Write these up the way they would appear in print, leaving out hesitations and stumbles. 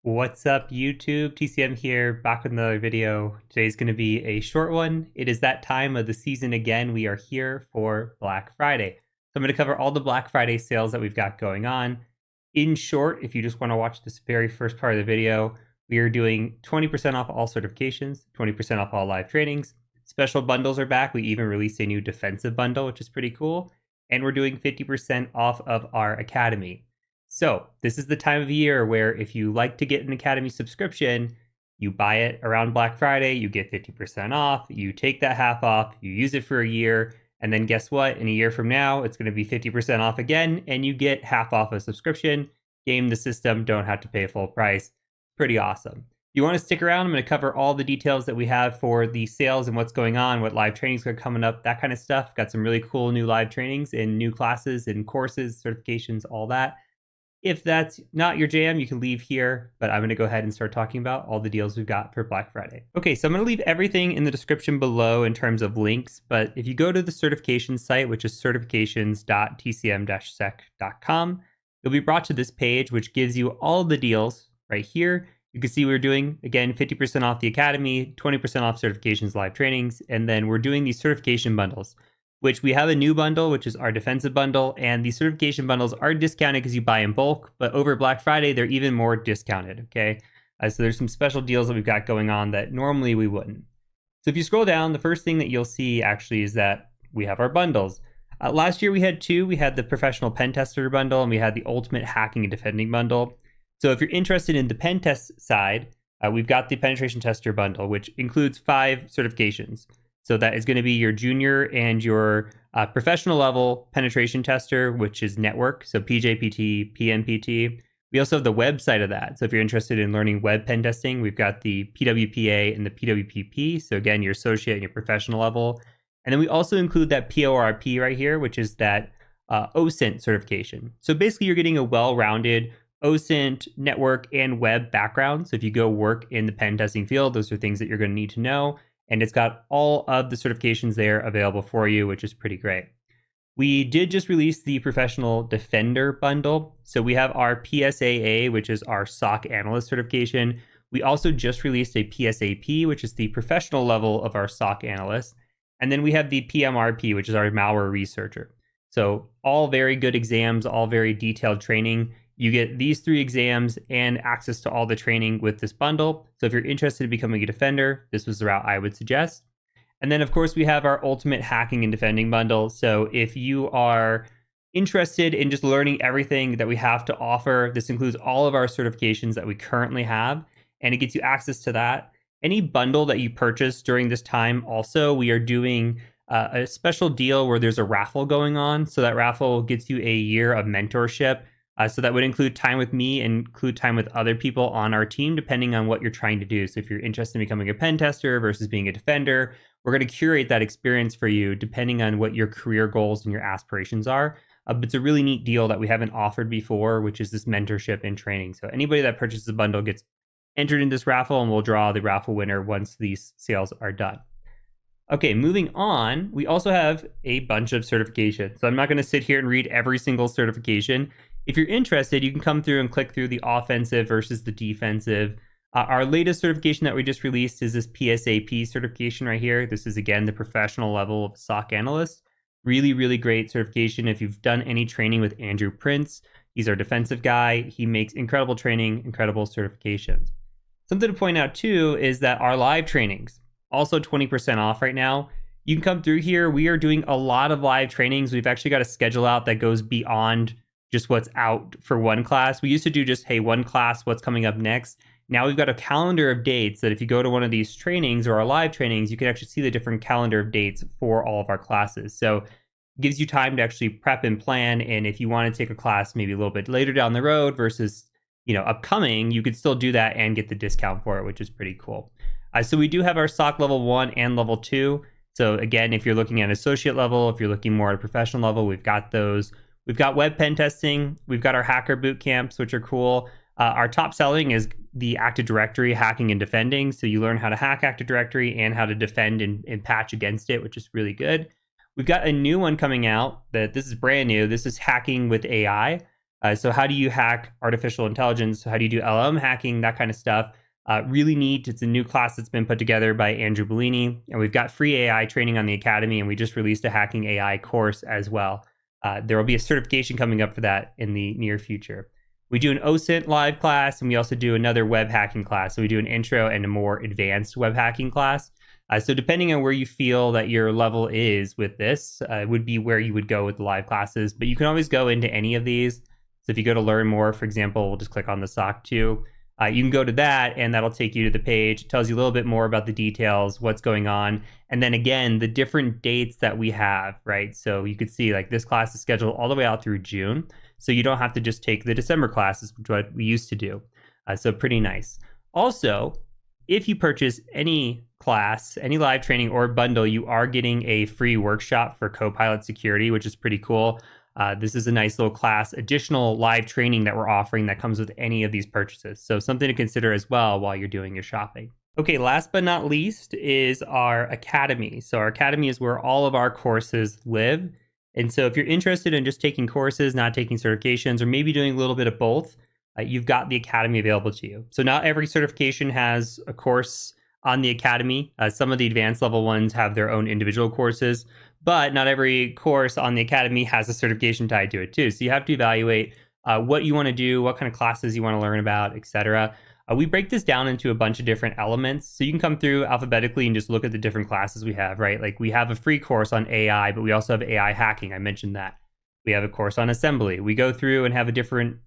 What's up, YouTube? TCM here, back with another video. Today's going to be a short one. It is that time of the season again. We are here for Black Friday. So I'm going to cover all the Black Friday sales that we've got going on. In short, if you just want to watch this very first part of the video, we are doing 20% off all certifications, 20% off all live trainings. Special bundles are back. We even released a new defensive bundle, which is pretty cool. And we're doing 50% off of our academy. So this is the time of year where if you like to get an Academy subscription, you buy it around Black Friday, you get 50% off, you take that half off, you use it for a year, and then guess what? In a year from now, it's going to be 50% off again, and you get half off a subscription. Game the system, don't have to pay full price. Pretty awesome. If you want to stick around, I'm going to cover all the details that we have for the sales and what's going on, what live trainings are coming up, that kind of stuff. Got some really cool new live trainings and new classes and courses, certifications, all that. If that's not your jam, you can leave here, but I'm going to go ahead and start talking about all the deals we've got for Black Friday. Okay, so I'm going to leave everything in the description below in terms of links, but if you go to the certification site, which is certifications.tcm-sec.com, you'll be brought to this page, which gives you all the deals right here. You can see we're doing, again, 50% off the Academy, 20% off certifications live trainings, and then we're doing these certification bundles, which we have a new bundle, which is our defensive bundle, and the certification bundles are discounted because you buy in bulk, but over Black Friday, they're even more discounted, okay? So there's some special deals that we've got going on that normally we wouldn't. So if you scroll down, the first thing that you'll see actually is that we have our bundles. Last year we had two. We had the Professional Pen Tester bundle, and we had the Ultimate Hacking and Defending bundle. So if you're interested in the pen test side, we've got the Penetration Tester bundle, which includes 5 certifications. So that is going to be your junior and your professional level penetration tester, which is network. So PJPT, PNPT. We also have the website of that. So if you're interested in learning web pen testing, we've got the PWPA and the PWPP. So again, your associate and your professional level. And then we also include that PORP right here, which is that OSINT certification. So basically you're getting a well-rounded OSINT network and web background. So if you go work in the pen testing field, those are things that you're going to need to know. And it's got all of the certifications there available for you, which is pretty great. We did just release the Professional Defender bundle. So we have our PSAA, which is our SOC analyst certification. We also just released a PSAP, which is the professional level of our SOC analyst. And then we have the PMRP, which is our malware researcher. So all very good exams, all very detailed training. You get these 3 exams and access to all the training with this bundle. So if you're interested in becoming a defender, this was the route I would suggest. And then, of course, we have our Ultimate Hacking and Defending bundle. So if you are interested in just learning everything that we have to offer, this includes all of our certifications that we currently have, and it gets you access to that. Any bundle that you purchase during this time, also, we are doing a special deal where there's a raffle going on. So that raffle gets you a year of mentorship. So that would include time with me and include time with other people on our team, depending on what you're trying to do. So if you're interested in becoming a pen tester versus being a defender, we're going to curate that experience for you depending on what your career goals and your aspirations are. But it's a really neat deal that we haven't offered before, which is this mentorship and training. So anybody that purchases a bundle gets entered in this raffle, and we'll draw the raffle winner once these sales are done. Okay, moving on, we also have a bunch of certifications. So I'm not going to sit here and read every single certification. If you're interested, you can come through and click through the offensive versus the defensive. Our latest certification that we just released is this PSAP certification right here. This is, again, the professional level of SOC analyst. Really, really great certification. If you've done any training with Andrew Prince, he's our defensive guy. He makes incredible training, incredible certifications. Something to point out, too, is that our live trainings, also 20% off right now. You can come through here. We are doing a lot of live trainings. We've actually got a schedule out that goes beyond just what's out for one class. We used to do just, hey, one class, what's coming up next. Now we've got a calendar of dates that if you go to one of these trainings or our live trainings, you can actually see the different calendar of dates for all of our classes. So it gives you time to actually prep and plan. And if you want to take a class maybe a little bit later down the road versus, upcoming, you could still do that and get the discount for it, which is pretty cool. So we do have our SOC level 1 and level 2. So again, if you're looking at associate level, if you're looking more at a professional level, we've got those. We've got web pen testing. We've got our hacker boot camps, which are cool. Our top selling is the Active Directory hacking and defending. So you learn how to hack Active Directory and how to defend and patch against it, which is really good. We've got a new one coming out that this is brand new. This is hacking with AI. So how do you hack artificial intelligence? How do you do LLM hacking? That kind of stuff. Really neat. It's a new class that's been put together by Andrew Bellini, and we've got free AI training on the Academy, and we just released a hacking AI course as well. There will be a certification coming up for that in the near future. We do an OSINT live class, and we also do another web hacking class. So we do an intro and a more advanced web hacking class. So depending on where you feel that your level is with this, would be where you would go with the live classes. But you can always go into any of these. So if you go to learn more, for example, we'll just click on the SOC 2. You can go to that, and that'll take you to the page. It tells you a little bit more about the details, what's going on. And then again, the different dates that we have, right? So you could see like this class is scheduled all the way out through June. So you don't have to just take the December classes, which is what we used to do. So pretty nice. Also, if you purchase any class, any live training or bundle, you are getting a free workshop for Copilot Security, which is pretty cool. This is a nice little class, additional live training that we're offering that comes with any of these purchases. So something to consider as well while you're doing your shopping. Okay, last but not least is our Academy. So our Academy is where all of our courses live. And so if you're interested in just taking courses, not taking certifications, or maybe doing a little bit of both, you've got the Academy available to you. So not every certification has a course on the Academy. Some of the advanced level ones have their own individual courses, but not every course on the Academy has a certification tied to it too. So you have to evaluate what you want to do, what kind of classes you want to learn about, etc. We break this down into a bunch of different elements. So you can come through alphabetically and just look at the different classes we have, right? Like we have a free course on AI, but we also have AI hacking. I mentioned that. We have a course on assembly. We go through and have a different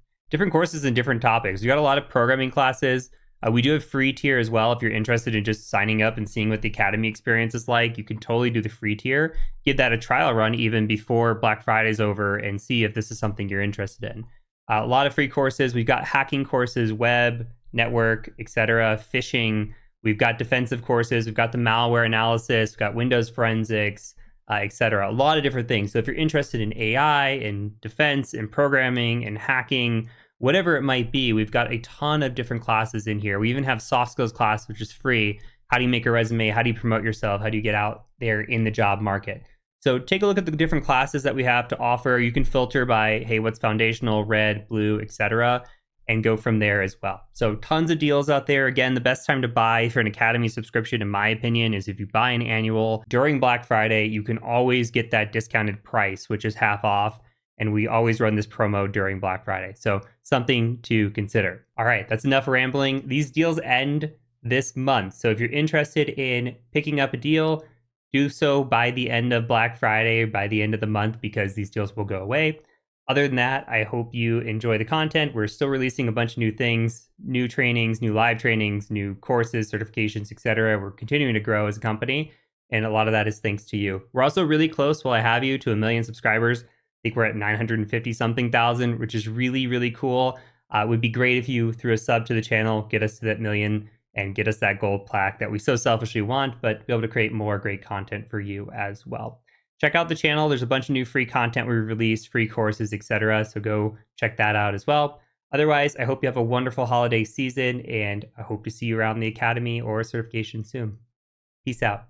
courses and different topics. We got a lot of programming classes. We do have free tier as well. If you're interested in just signing up and seeing what the Academy experience is like, you can totally do the free tier. Give that a trial run even before Black Friday's over and see if this is something you're interested in. A lot of free courses. We've got hacking courses, web, network, etc., phishing. We've got defensive courses. We've got the malware analysis. We've got Windows forensics, etc. A lot of different things. So if you're interested in AI, in defense, in programming, in hacking, whatever it might be, we've got a ton of different classes in here. We even have soft skills class, which is free. How do you make a resume? How do you promote yourself? How do you get out there in the job market? So take a look at the different classes that we have to offer. You can filter by, hey, what's foundational, red, blue, etc., and go from there as well. So tons of deals out there. Again, the best time to buy for an Academy subscription, in my opinion, is if you buy an annual during Black Friday. You can always get that discounted price, which is half off. And we always run this promo during Black Friday. So something to consider. All right, that's enough rambling. These deals end this month. So if you're interested in picking up a deal, do so by the end of Black Friday, by the end of the month, because these deals will go away. Other than that, I hope you enjoy the content. We're still releasing a bunch of new things, new trainings, new live trainings, new courses, certifications, etc. We're continuing to grow as a company, and a lot of that is thanks to you. We're also really close, while I have you, to 1 million subscribers. I think we're at 950 something thousand, which is really, really cool. It would be great if you threw a sub to the channel, get us to that million, and get us that gold plaque that we so selfishly want, but be able to create more great content for you as well. Check out the channel. There's a bunch of new free content we release, free courses, etc. So go check that out as well. Otherwise, I hope you have a wonderful holiday season, and I hope to see you around the Academy or certification soon. Peace out.